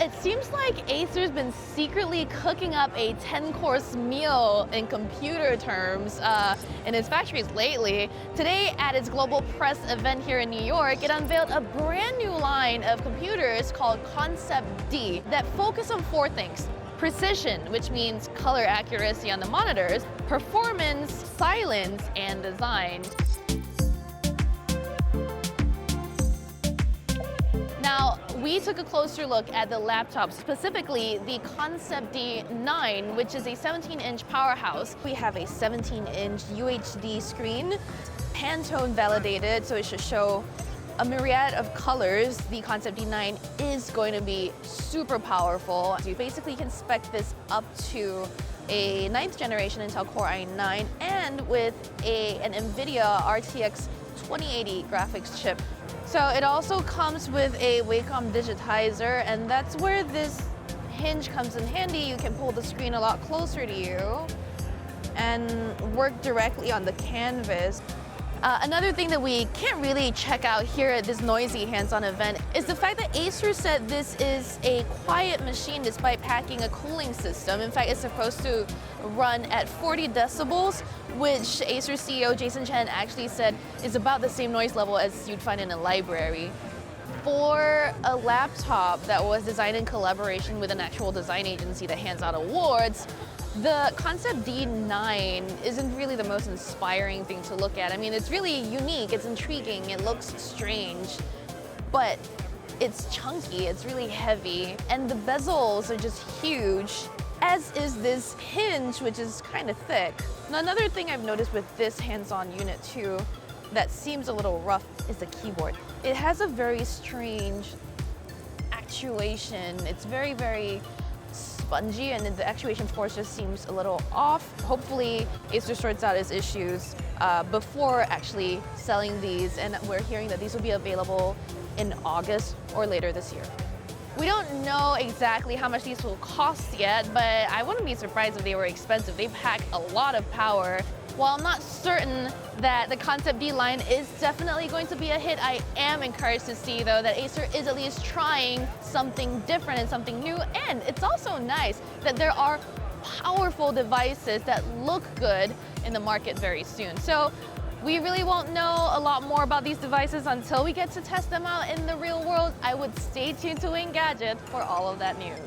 It seems like Acer's been secretly cooking up a 10-course meal in computer terms in its factories lately. Today, at its global press event here in New York, it unveiled a brand new line of computers called ConceptD that focus on four things: precision, which means color accuracy on the monitors, performance, silence, and design. Now, we took a closer look at the laptop, specifically the ConceptD 9, which is a 17-inch Powerhouse. We have a 17-inch UHD screen, Pantone validated, so it should show a myriad of colors. The ConceptD 9 is going to be super powerful. You basically can spec this up to a 9th generation Intel Core i9 and with an NVIDIA RTX 2080 graphics chip. So it also comes with a Wacom digitizer, and that's where this hinge comes in handy. You can pull the screen a lot closer to you and work directly on the canvas. Another thing that we can't really check out here at this noisy hands-on event is the fact that Acer said this is a quiet machine despite packing a cooling system. In fact, it's supposed to run at 40 decibels, which Acer CEO Jason Chen actually said is about the same noise level as you'd find in a library. For a laptop that was designed in collaboration with an actual design agency that hands out awards, the ConceptD 9 isn't really the most inspiring thing to look at. I mean, it's really unique, it's intriguing, it looks strange, but it's chunky, it's really heavy, and the bezels are just huge, as is this hinge, which is kind of thick. Now, another thing I've noticed with this hands-on unit too that seems a little rough is the keyboard. It has a very strange actuation. It's very, very spongy, and the actuation force just seems a little off. Hopefully, Acer sorts out its issues before actually selling these, and we're hearing that these will be available in August or later this year. We don't know exactly how much these will cost yet, but I wouldn't be surprised if they were expensive. They pack a lot of power. While I'm not certain that the ConceptD line is definitely going to be a hit, I am encouraged to see, though, that Acer is at least trying something different and something new. And it's also nice that there are powerful devices that look good in the market very soon. So we really won't know a lot more about these devices until we get to test them out in the real world. I would stay tuned to Engadget for all of that news.